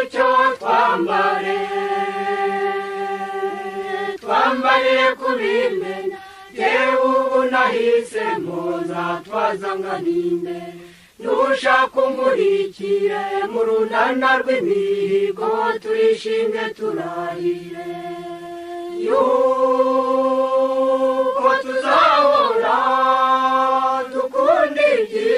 nimucyo twambare kubimena yewe ubu nahisemo nzatwazanga n'imbere nushaka umurikire mu runana rw'imihigo turishimye turahire yuko tuzahora dukunda ibyiza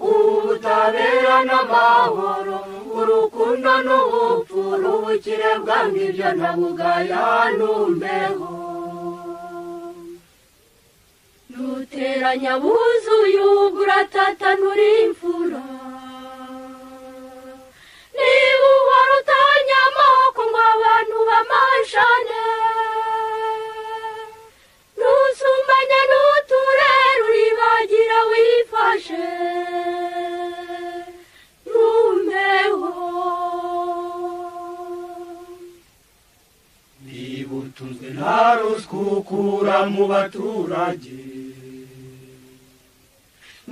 ubutabera n'amahoro urukundo n'ubupfura ubukire bwange ibyo ntabugaya numbeho nuteranya buzuye uguratatanura imfura niba uhora utanya amoko ngo abantu bamashane nusumbanya n'uturere uribagira wifashe numbeho niba utunzwe nta ruswa ukura mu baturage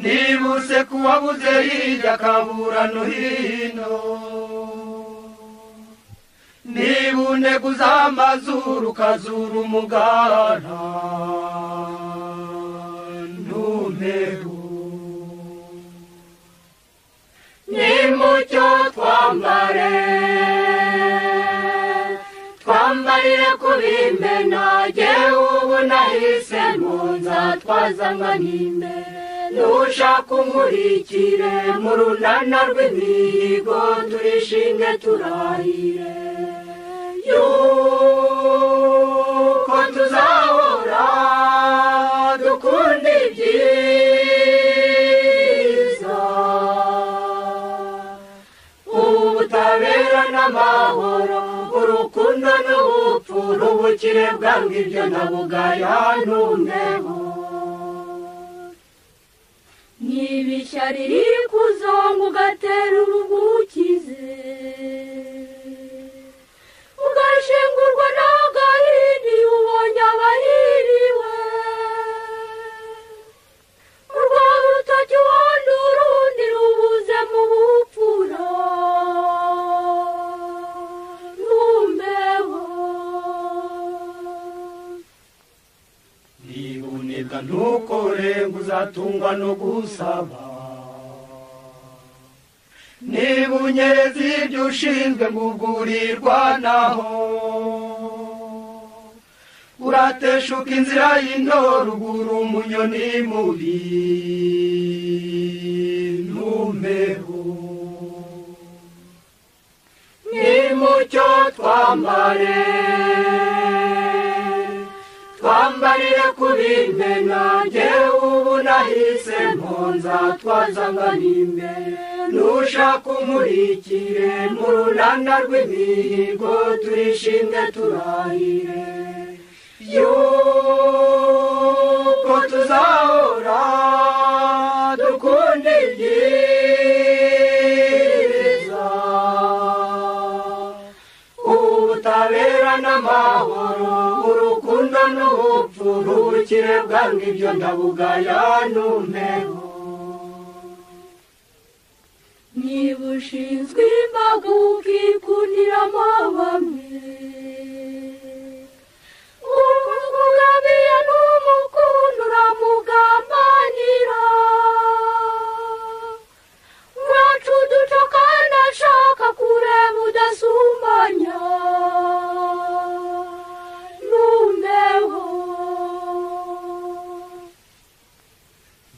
nibuse kuwabuze hirya akabura no hino niba uneguza amazuru ukazura umugara ntumpeho nimucyo twambarire kubimena jyewe ubu nahisemo nzatwazanga n'imbere nushaka umurikire mu runana rw'imihigo turishimye turahire yuko tuzahora dukunda ibyiza ubutabera n'amahoro urukundo n'ubupfura ubukire bwange ibyo ntabugaya numbeho niba ishyari riri kuzonga ugatera urugukize ugashengurwa n'agahinda iyo ubonye abahiriwe urwara urutoki uwundi urundi rubuze mu bupfura numbeho niba unebwa ntukore ngo uzatungwa no gusaba niba unyereza ibyo ushinzwe ngo ubwurirwa naho urateshuka inzira y'intore ugura umunyoni mubi numbeho nimucyo twambarire kubimena jyewe ubu nahisemo nzatwazanga n'imbere nushaka umurikire mu runana rw'imihigo turishimye turahire yuko tuzahora dukunda ibyiza ubutabera n'amahoro urukundo n'ubupfura ubukire bwange ibyo ntabugaya numpeho niba ushinzwe imbaga ukikundiramo bamwe umugabiye n'umukundo uramugambanira mwacu uduco kandi ashaka kureba udasumbanya numbeho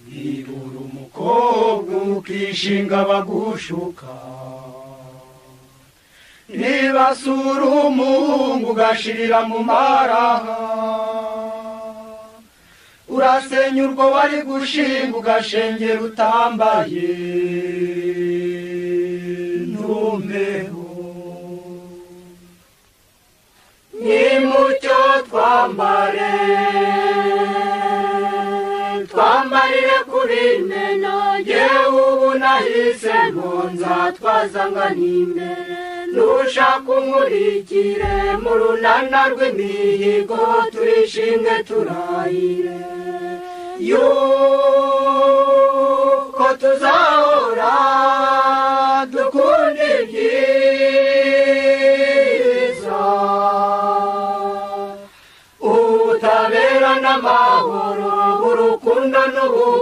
niba uri umukobwa ukishinga bagushuka niba sura umuhungu ugashirira mu maraha urasenya urwo wari gushinga ugashengera utambaye numbeho nimucyo twambarire kubimena jyewe ubu nahisemo nzatwazanga n'imbere nushaka umurikire mu runana rw'imihigo turishimye turahire yuko tuza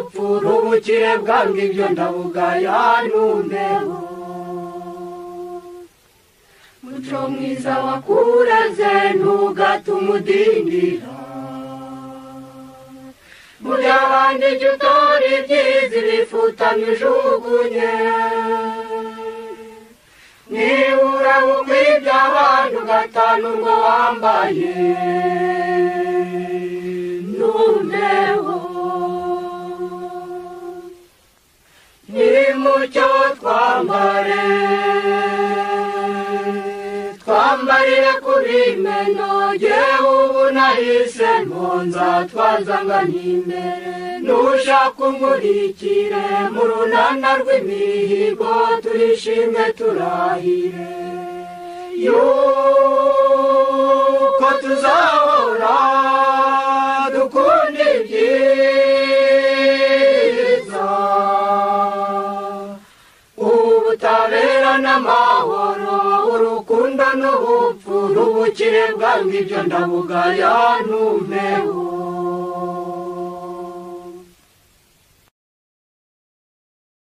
n'ubupfu n'ubukire bwanga ibyo ndabugaya ntumbeho muco mwiza wakureze ntugatume udindira muri abandi jya utora ibyiza ibifutamye ujugunye nibura ukwibye abandi ugatana urwo wambaye ntumbeho nimucyo twambarire kuri meno jyewe ubu nahisemo nzatwazanganya imbere nushaka umurikire mu runana rw'imihigo turishime turahire yuko tuzahora dukunda ibyiza ubutabera n'amahoro urukundo n'ubupfu n'ubukire bwanga ibyo ndabugaya ntumbeho